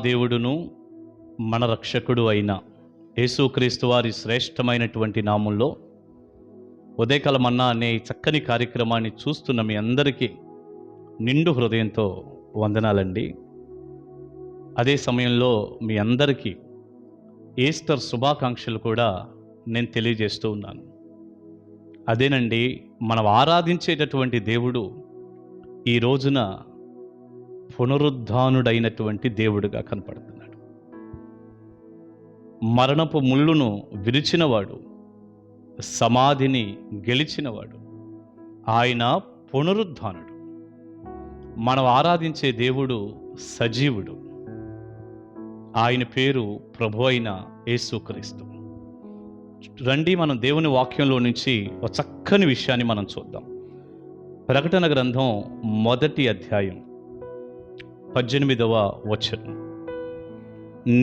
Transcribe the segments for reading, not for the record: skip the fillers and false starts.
దేవుడును మన రక్షకుడు అయిన యేసుక్రీస్తు వారి శ్రేష్టమైనటువంటి నామంలో ఉదయకాలం మన్నా అనే ఈ చక్కని కార్యక్రమాన్ని చూస్తున్న మీ అందరికీ నిండు హృదయంతో వందనాలండి. అదే సమయంలో మీ అందరికీ ఈస్టర్ శుభాకాంక్షలు కూడా నేను తెలియజేస్తూ ఉన్నాను. అదేనండి, మనం ఆరాధించేటటువంటి దేవుడు ఈ రోజున పునరుద్ధానుడైనటువంటి దేవుడుగా కనపడుతున్నాడు. మరణపు ముళ్ళును విరిచినవాడు, సమాధిని గెలిచినవాడు, ఆయన పునరుద్ధానుడు. మనం ఆరాధించే దేవుడు సజీవుడు. ఆయన పేరు ప్రభు అయిన యేసుక్రీస్తు. రండి, మనం దేవుని వాక్యంలో నుంచి ఒక చక్కని విషయాన్ని మనం చూద్దాం. ప్రకటన గ్రంథం 1వ అధ్యాయం 18వ వచనం.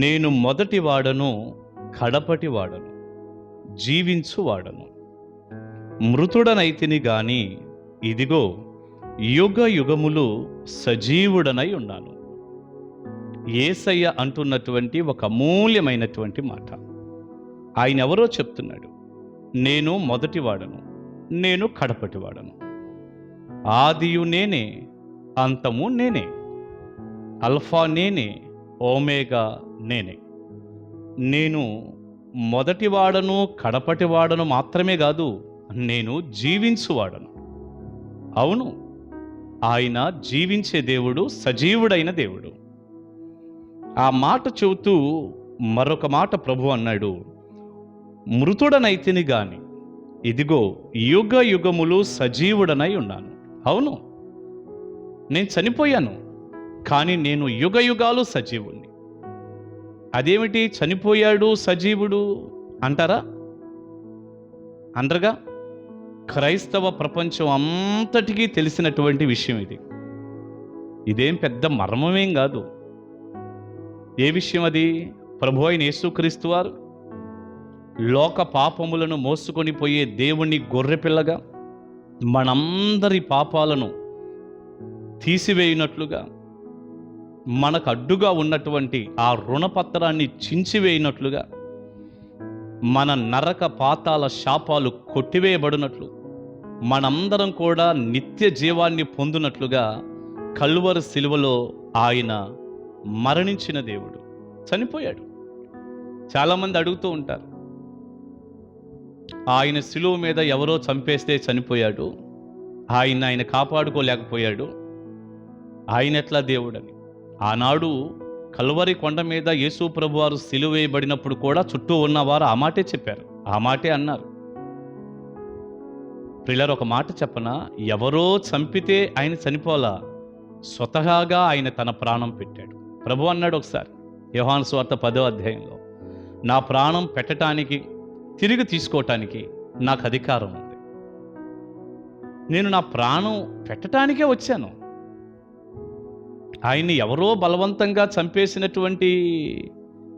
నేను మొదటి వాడను, కడపటి వాడను, జీవించువాడను, మృతుడనైతిని గాని ఇదిగో యుగ యుగములు సజీవుడనై ఉన్నాను. యేసయ్య అంటున్నటువంటి ఒక అమూల్యమైనటువంటి మాట. ఆయన ఎవరో చెప్తున్నాడు. నేను మొదటి వాడను, నేను కడపటి వాడను, ఆదియు నేనే, అంతము నేనే, అల్ఫా నేనే, ఓమేగా నేనే. నేను మొదటి వాడను, కడపటి వాడను మాత్రమే కాదు, నేను జీవించువాడను. అవును, ఆయన జీవించే దేవుడు, సజీవుడైన దేవుడు. ఆ మాట చెబుతూ మరొక మాట ప్రభు అన్నాడు, మృతుడనైతిని గాని ఇదిగో యుగ యుగములు సజీవుడనై ఉన్నాను. అవును, నేను చనిపోయాను, కానీ నేను యుగ యుగాలు సజీవుణ్ణి. అదేమిటి చనిపోయాడు సజీవుడు అంటారా? అనరుగా? క్రైస్తవ ప్రపంచం అంతటికీ తెలిసినటువంటి విషయం ఇది. ఇదేం పెద్ద మర్మమేం కాదు. ఏ విషయం అది? ప్రభు అయిన యేసుక్రీస్తు వారు లోక పాపములను మోసుకొని పోయే దేవుని గొర్రెపిల్లగా మనందరి పాపాలను తీసివేయినట్లుగా, మనకు అడ్డుగా ఉన్నటువంటి ఆ రుణపత్రాన్ని చించివేయినట్లుగా, మన నరక పాతాల శాపాలు కొట్టివేయబడినట్లు, మనందరం కూడా నిత్య జీవాన్ని పొందినట్లుగా కల్వరి శిలువలో ఆయన మరణించిన దేవుడు చనిపోయాడు. చాలామంది అడుగుతూ ఉంటారు, ఆయన శిలువ మీద ఎవరో చంపేస్తే చనిపోయాడు, ఆయన కాపాడుకోలేకపోయాడు, ఆయన ఎట్లా దేవుడని. ఆనాడు కల్వరి కొండ మీద యేసు ప్రభువారు సిలువ వేయబడినప్పుడు కూడా చుట్టూ ఉన్నవారు ఆ మాటే చెప్పారు, ఆ మాటే అన్నారు. ప్రియులారా, ఒక మాట చెప్పనా? ఎవరో చంపితే ఆయన చనిపోలా, స్వతహాగా ఆయన తన ప్రాణం పెట్టాడు. ప్రభు అన్నాడు ఒకసారి యోహాను సువార్త 10వ అధ్యాయంలో, నా ప్రాణం పెట్టడానికి, తిరిగి తీసుకోవటానికి నాకు అధికారం ఉంది. నేను నా ప్రాణం పెట్టడానికే వచ్చాను. ఆయన్ని ఎవరో బలవంతంగా చంపేసినటువంటి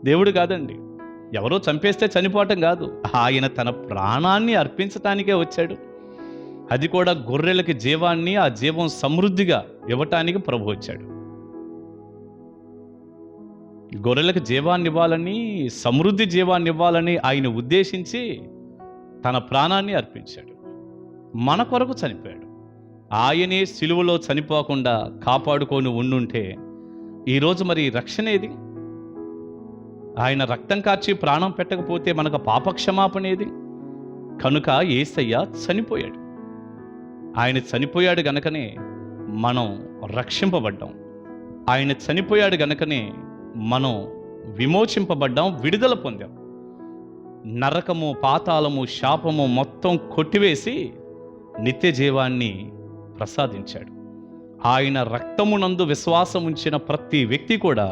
దేవుడు కాదండి. ఎవరో చంపేస్తే చనిపోవటం కాదు, ఆయన తన ప్రాణాన్ని అర్పించటానికే వచ్చాడు. అది కూడా గొర్రెలకి జీవాన్ని, ఆ జీవం సమృద్ధిగా ఇవ్వటానికి ప్రభు వచ్చాడు. గొర్రెలకు జీవాన్ని ఇవ్వాలని, సమృద్ధి జీవాన్ని ఇవ్వాలని ఆయన ఉద్దేశించి తన ప్రాణాన్ని అర్పించాడు. మన కొరకు చనిపోయాడు. ఆయనే సిలువలో చనిపోకుండా కాపాడుకొని ఉండుంటే ఈరోజు మరి రక్షణ ఏది? ఆయన రక్తం కార్చి ప్రాణం పెట్టకపోతే మనకు పాపక్షమాపణ ఏది? కనుక యేసయ్య చనిపోయాడు. ఆయన చనిపోయాడు గనుకనే మనం రక్షింపబడ్డాం. ఆయన చనిపోయాడు గనుకనే మనం విమోచింపబడ్డాం, విడుదల పొందాం. నరకము, పాతాళము, శాపము మొత్తం కొట్టివేసి నిత్య జీవాన్ని ప్రసాదించాడు. ఆయన రక్తమునందు విశ్వాసం ఉంచిన ప్రతి వ్యక్తి కూడా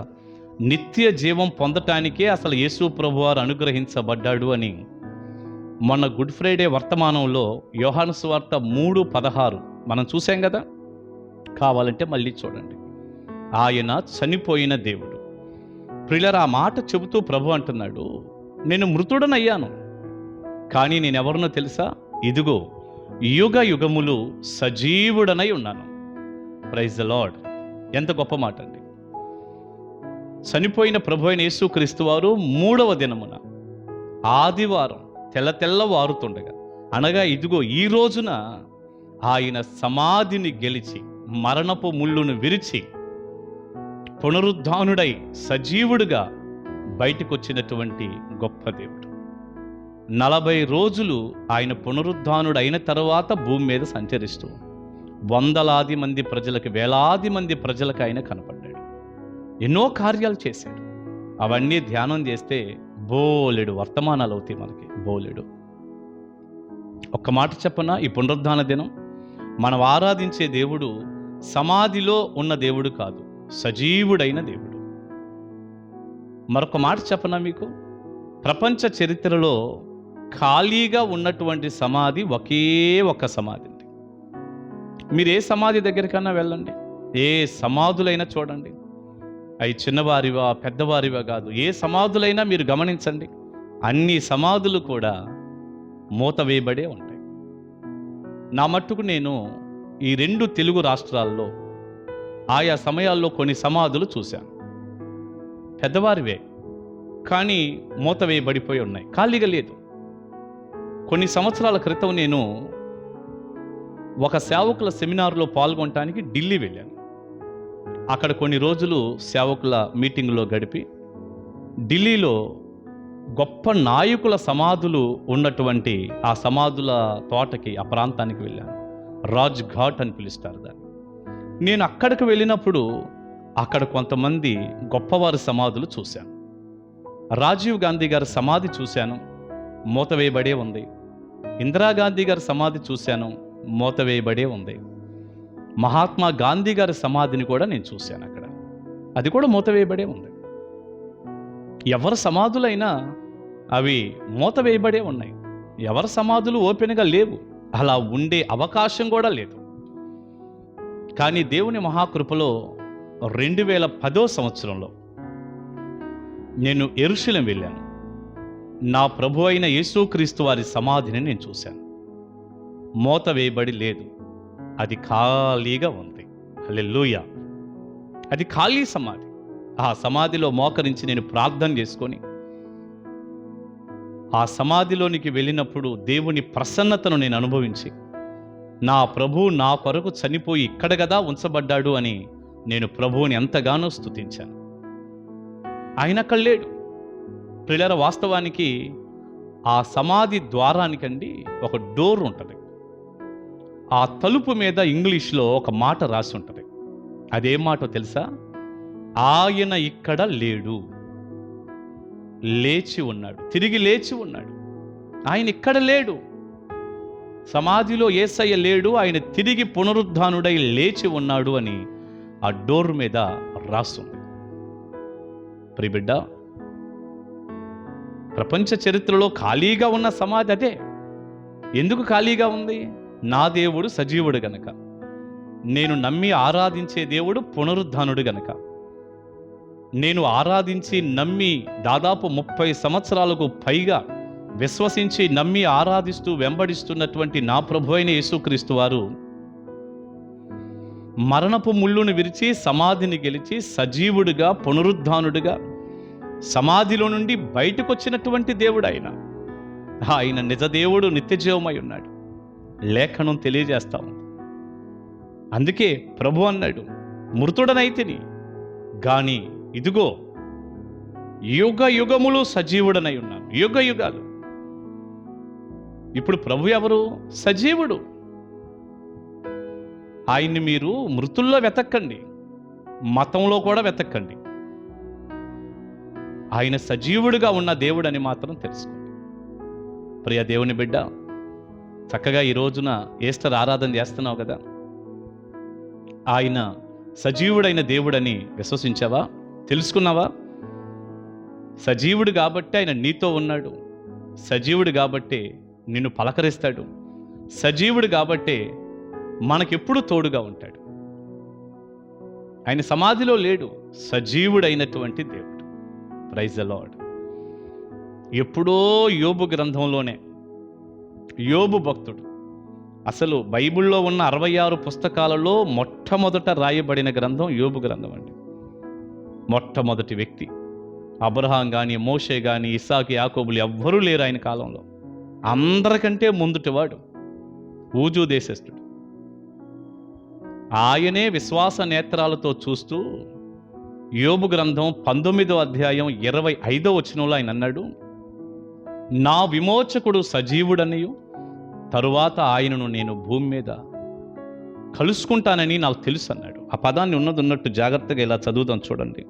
నిత్య జీవం పొందటానికే అసలు యేసు ప్రభువారు అనుగ్రహించబడ్డాడు అని మొన్న గుడ్ ఫ్రైడే వర్తమానంలో యోహాను సువార్త 3:16 మనం చూసాం కదా. కావాలంటే మళ్ళీ చూడండి. ఆయన చనిపోయిన దేవుడు. ప్రియులారా, ఆ మాట చెబుతూ ప్రభు అంటున్నాడు, నేను మృతుడనయ్యాను, కానీ నేనెవరినో తెలుసా? ఇదిగో యుగ యుగములు సజీవుడనై ఉన్నాను. Praise the Lord. ఎంత గొప్ప మాట అండి. చనిపోయిన ప్రభు అయిన యేసుక్రీస్తు వారు 3వ దినమున ఆదివారం తెల్లవారుతుండగా, అనగా ఇదిగో ఈ రోజున ఆయన సమాధిని గెలిచి మరణపు ముళ్ళును విరిచి పునరుద్ధానుడై సజీవుడుగా బయటకొచ్చినటువంటి గొప్ప దేవుడు. 40 రోజులు ఆయన పునరుద్ధానుడైన తర్వాత భూమి మీద సంచరిస్తూ వందలాది మంది ప్రజలకు, వేలాది మంది ప్రజలకు ఆయన కనపడ్డాడు. ఎన్నో కార్యాలు చేశాడు. అవన్నీ ధ్యానం చేస్తే బోలెడు వర్తమానాలు అవుతాయి మనకి, బోలెడు. ఒక్క మాట చెప్పనా, ఈ పునరుద్ధాన దినం మనం ఆరాధించే దేవుడు సమాధిలో ఉన్న దేవుడు కాదు, సజీవుడైన దేవుడు. మరొక మాట చెప్పనా మీకు, ప్రపంచ చరిత్రలో ఖాళీగా ఉన్నటువంటి సమాధి ఒకే ఒక సమాధి అండి. మీరు ఏ సమాధి దగ్గరికన్నా వెళ్ళండి, ఏ సమాధులైనా చూడండి, అవి చిన్నవారివా పెద్దవారివా కాదు, ఏ సమాధులైనా మీరు గమనించండి, అన్ని సమాధులు కూడా మూత వేయబడే ఉంటాయి. నా మట్టుకు నేను ఈ 2 తెలుగు రాష్ట్రాల్లో ఆయా సమయాల్లో కొన్ని సమాధులు చూశాను. పెద్దవారివే, కానీ మూత వేయబడిపోయి ఉన్నాయి, ఖాళీగా లేదు. కొన్ని సంవత్సరాల క్రితం నేను ఒక సేవకుల సెమినార్లో పాల్గొనడానికి ఢిల్లీ వెళ్ళాను. అక్కడ కొన్ని రోజులు సేవకుల మీటింగ్లో గడిపి ఢిల్లీలో గొప్ప నాయకుల సమాధులు ఉన్నటువంటి ఆ సమాధుల తోటకి, ఆ ప్రాంతానికి వెళ్ళాను. రాజ్ ఘాట్ అని పిలుస్తారు దాన్ని. నేను అక్కడికి వెళ్ళినప్పుడు అక్కడ కొంతమంది గొప్పవారి సమాధులు చూశాను. రాజీవ్ గాంధీ గారి సమాధి చూశాను, మూత వేయబడే ఉంది. ఇందిరాగాంధీ గారి సమాధి చూశాను, మూత వేయబడే ఉంది. మహాత్మా గాంధీ గారి సమాధిని కూడా నేను చూశాను అక్కడ, అది కూడా మూత వేయబడే ఉంది. ఎవరి సమాధులైనా అవి మూత వేయబడే ఉన్నాయి. ఎవరి సమాధులు ఓపెన్గా లేవు, అలా ఉండే అవకాశం కూడా లేదు. కానీ దేవుని మహాకృపలో 2010వ సంవత్సరంలో నేను యెరూషలేం వెళ్ళాను. నా ప్రభు అయిన యేసుక్రీస్తు వారి సమాధిని నేను చూశాను. మూత వేయబడి లేదు, అది ఖాళీగా ఉంది. హల్లెలూయా! అది ఖాళీ సమాధి. ఆ సమాధిలో మోకరించి నేను ప్రార్థన చేసుకొని ఆ సమాధిలోనికి వెళ్ళినప్పుడు దేవుని ప్రసన్నతను నేను అనుభవించి, నా ప్రభువు నా కొరకు చనిపోయి ఇక్కడ కదా ఉంచబడ్డాడు అని నేను ప్రభువుని ఎంతగానో స్తుతించాను. ఆయన అక్కడ లేడు. ప్రియులారా, వాస్తవానికి ఆ సమాధి ద్వారానికండి ఒక డోర్ ఉంటుంది. ఆ తలుపు మీద ఇంగ్లీష్లో ఒక మాట రాసి ఉంటుంది. అదేం మాటో తెలుసా? ఆయన ఇక్కడ లేడు, లేచి ఉన్నాడు, తిరిగి లేచి ఉన్నాడు. ఆయన ఇక్కడ లేడు, సమాధిలో యేసయ్య లేడు, ఆయన తిరిగి పునరుద్ధానుడై లేచి ఉన్నాడు అని ఆ డోర్ మీద రాస్తుంది. ప్రియబిడ్డ, ప్రపంచ చరిత్రలో ఖాళీగా ఉన్న సమాధి అదే. ఎందుకు ఖాళీగా ఉంది? నా దేవుడు సజీవుడు గనక, నేను నమ్మి ఆరాధించే దేవుడు పునరుద్ధానుడు గనక. నేను ఆరాధించి నమ్మి దాదాపు 30 సంవత్సరాలకు పైగా విశ్వసించి నమ్మి ఆరాధిస్తూ వెంబడిస్తున్నటువంటి నా ప్రభు అయిన యేసుక్రీస్తు వారు మరణపు ముళ్ళును విరిచి సమాధిని గెలిచి సజీవుడిగా పునరుద్ధానుడిగా సమాధిలో నుండి బయటకు వచ్చినటువంటి దేవుడు ఆయన. ఆయన నిజదేవుడు, నిత్యజీవమై ఉన్నాడు. లేఖనం తెలియజేస్తా ఉంది. అందుకే ప్రభు అన్నాడు, మృతుడనైతిని గాని ఇదిగో యుగ యుగములు సజీవుడనై ఉన్నాను. యుగ యుగాలు. ఇప్పుడు ప్రభు ఎవరు? సజీవుడు. ఆయన్ని మీరు మృతుల్లో వెతక్కండి, మతంలో కూడా వెతక్కండి. ఆయన సజీవుడిగా ఉన్న దేవుడని మాత్రం తెలుసుకోండి. ప్రియ దేవుని బిడ్డ, చక్కగా ఈ రోజున ఈస్టర్ ఆరాధన చేస్తున్నావు కదా. ఆయన సజీవుడైన దేవుడని విశ్వసించావా? తెలుసుకున్నావా? సజీవుడు కాబట్టి ఆయన నీతో ఉన్నాడు. సజీవుడు కాబట్టి నిన్ను పలకరిస్తాడు. సజీవుడు కాబట్టి మనకెప్పుడు తోడుగా ఉంటాడు. ఆయన సమాధిలో లేడు, సజీవుడైనటువంటి దేవుడు. Praise the Lord. ఎప్పుడో యోబు గ్రంథంలోనే యోబు భక్తుడు, అసలు బైబిల్లో ఉన్న 66 పుస్తకాలలో మొట్టమొదట రాయబడిన గ్రంథం యోబు గ్రంథం అండి. మొట్టమొదటి వ్యక్తి. అబ్రహాం కానీ, మోషే కానీ, ఇస్సాకు, యాకోబులు ఎవ్వరూ లేరు ఆయన కాలంలో. అందరికంటే ముందుటివాడు ఊజు దేశస్థుడు. ఆయనే విశ్వాస నేత్రాలతో చూస్తూ యోబు గ్రంథం 19వ అధ్యాయం 25వ వచనంలో ఆయన అన్నాడు, నా విమోచకుడు సజీవుడనియు తరువాత ఆయనను నేను భూమి మీద కలుసుకుంటానని నాకు తెలుసు అన్నాడు. ఆ పదాన్ని ఉన్నట్టు జాగ్రత్తగా ఇలా చదువుదాం చూడండి.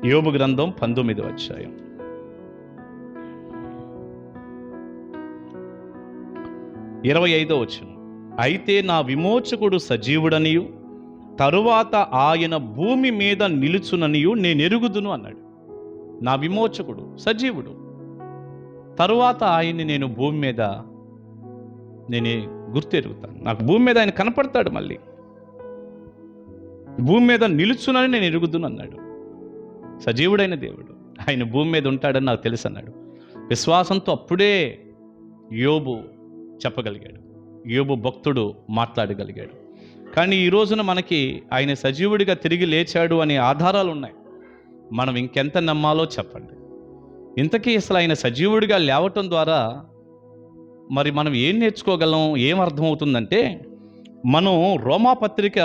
యోబు గ్రంథం 19వ అధ్యాయం 25వ వచనం, అయితే నా విమోచకుడు సజీవుడనియు తరువాత ఆయన భూమి మీద నిలుచుననియు నేను ఎరుగుదును అన్నాడు. నా విమోచకుడు సజీవుడు, తరువాత ఆయన్ని నేను భూమి మీద నేను గుర్తెరుగుతాను. నాకు భూమి మీద ఆయన కనపడతాడు, మళ్ళీ భూమి మీద నిలుచునని నేను ఎరుగుదును అన్నాడు. సజీవుడైన దేవుడు ఆయన భూమి మీద ఉంటాడని నాకు తెలుసు అన్నాడు. విశ్వాసంతో అప్పుడే యోబు చెప్పగలిగాడు, యోబు భక్తుడు మాట్లాడగలిగాడు. కానీ ఈ రోజున మనకి ఆయన సజీవుడిగా తిరిగి లేచాడు అనే ఆధారాలు ఉన్నాయి. మనం ఇంకెంత నమ్మాలో చెప్పండి. ఇంతకీ అసలు ఆయన సజీవుడిగా లేవటం ద్వారా మరి మనం ఏం నేర్చుకోగలం, ఏం అర్థమవుతుందంటే, మనం రోమాపత్రిక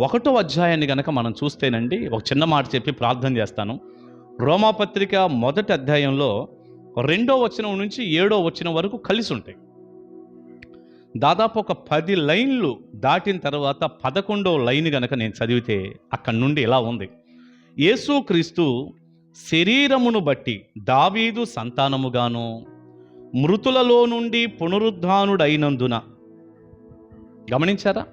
1వ అధ్యాయాన్ని కనుక మనం చూస్తేనండి, ఒక చిన్న మాట చెప్పి ప్రార్థన చేస్తాను. రోమాపత్రిక 1వ అధ్యాయంలో 2వ వచనం నుంచి 7వ వచనం వరకు కలిసి ఉంటాయి. దాదాపు ఒక 10 లైన్లు దాటిన తర్వాత 11వ లైన్ గనక నేను చదివితే అక్కడి నుండి ఇలా ఉంది, యేసుక్రీస్తు శరీరమును బట్టి దావీదు సంతానముగాను మృతులలో నుండి పునరుద్ధానుడైనందున. గమనించారా?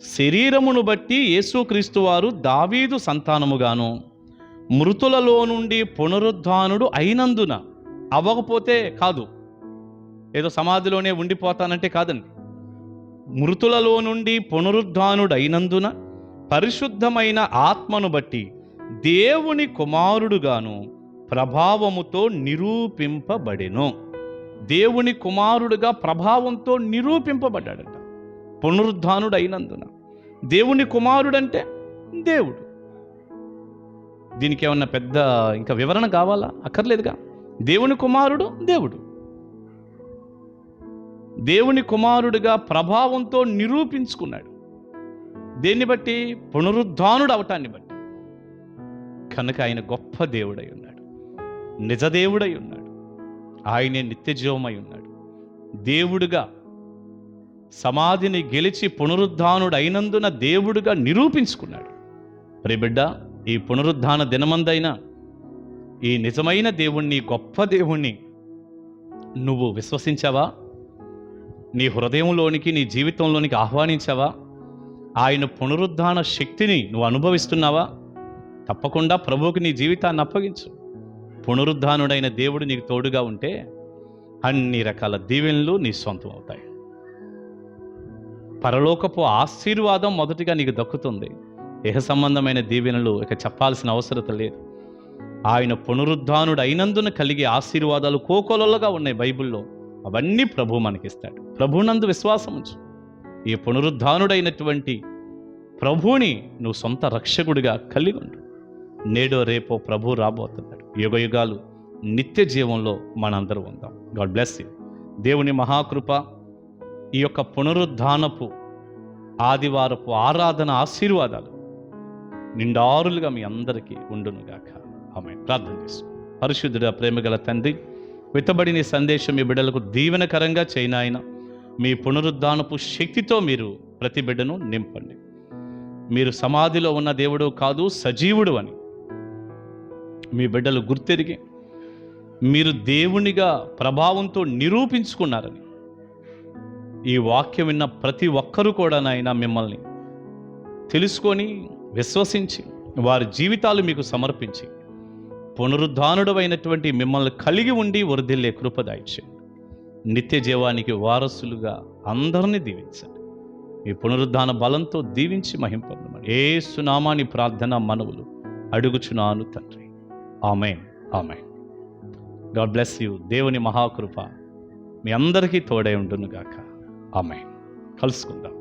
శరీరమును బట్టి యేసుక్రీస్తు వారు దావీదు సంతానముగాను మృతులలో నుండి పునరుద్ధానుడు అయినందున. అవ్వకపోతే కాదు, ఏదో సమాధిలోనే ఉండిపోతానంటే కాదండి. మృతులలో నుండి పునరుద్ధానుడైనందున పరిశుద్ధమైన ఆత్మను బట్టి దేవుని కుమారుడుగాను ప్రభావముతో నిరూపింపబడెను. దేవుని కుమారుడుగా ప్రభావంతో నిరూపింపబడ్డాడట పునరుద్ధానుడైనందున. దేవుని కుమారుడంటే దేవుడు. దీనికి ఏమన్నా పెద్ద ఇంకా వివరణ కావాలా? అక్కర్లేదుగా. దేవుని కుమారుడు దేవుడు. దేవుని కుమారుడిగా ప్రభావంతో నిరూపించుకున్నాడు. దేన్ని బట్టి? పునరుద్ధానుడు అవటాన్ని బట్టి. కనుక ఆయన గొప్ప దేవుడై ఉన్నాడు, నిజదేవుడై ఉన్నాడు, ఆయనే నిత్యజీవమై ఉన్నాడు. దేవుడుగా సమాధిని గెలిచి పునరుద్ధానుడు అయినందున దేవుడుగా నిరూపించుకున్నాడు. ప్రియ బిడ్డ, ఈ పునరుద్ధాన దినమందైనా ఈ నిజమైన దేవుణ్ణి, గొప్ప దేవుణ్ణి నువ్వు విశ్వసించావా? నీ హృదయంలోనికి, నీ జీవితంలోనికి ఆహ్వానించావా? ఆయన పునరుద్ధాన శక్తిని నువ్వు అనుభవిస్తున్నావా? తప్పకుండా ప్రభువుకి నీ జీవితాన్ని అప్పగించు. పునరుద్ధానుడైన దేవుడు నీకు తోడుగా ఉంటే అన్ని రకాల దీవెనలు నీ సొంతం అవుతాయి. పరలోకపు ఆశీర్వాదం మొదటిగా నీకు దక్కుతుంది. ఇహ సంబంధమైన దీవెనలు ఇక చెప్పాల్సిన అవసరం లేదు. ఆయన పునరుద్ధానుడు అయినందున కలిగే ఆశీర్వాదాలు కోకొలలుగా ఉన్నాయి బైబిల్లో. అవన్నీ ప్రభు మనకిస్తాడు. ప్రభునందు విశ్వాసం ఉంచు. ఈ పునరుద్ధానుడైనటువంటి ప్రభువుని నువ్వు సొంత రక్షకుడిగా కలిగి ఉండు. నేడో రేపో ప్రభు రాబోతున్నాడు. యుగయుగాలు నిత్య జీవంలో మనందరూ ఉందాం. God bless you. దేవుని మహాకృప, ఈ యొక్క పునరుద్ధానపు ఆదివారపు ఆరాధన ఆశీర్వాదాలు నిండారులుగా మీ అందరికీ ఉండునుగాక. ఆమేన్. ప్రార్థన చేస్తాం. పరిశుద్ధుడా, ప్రేమగల తండ్రి, విత్తబడిన సందేశం మీ బిడ్డలకు దీవెనకరంగా చేయనాయన. మీ పునరుద్ధానపు శక్తితో మీరు ప్రతి బిడ్డను నింపండి. మీరు సమాధిలో ఉన్న దేవుడు కాదు, సజీవుడు అని మీ బిడ్డలు గుర్తెరిగి మీరు దేవునిగా ప్రభావంతో నిరూపించుకున్నారని ఈ వాక్యం విన్న ప్రతి ఒక్కరూ కూడా నాయన మిమ్మల్ని తెలుసుకొని విశ్వసించి వారి జీవితాలు మీకు సమర్పించి పునరుద్ధానుడైనటువంటి మిమ్మల్ని కలిగి ఉండి వరదిల్లే కృప దయచేయండి. నిత్య జీవానికి వారసులుగా అందరినీ దీవించండి. మీ పునరుద్ధాన బలంతో దీవించి మహింపొందమని యేసు నామాని ప్రార్థన మనవులు అడుగుచున్నాను తండ్రి. Amen. Amen. God bless you. దేవుని మహాకృప మీ అందరికీ తోడై ఉండునుగాక. ఆమేన్. కలుసుకుందాం.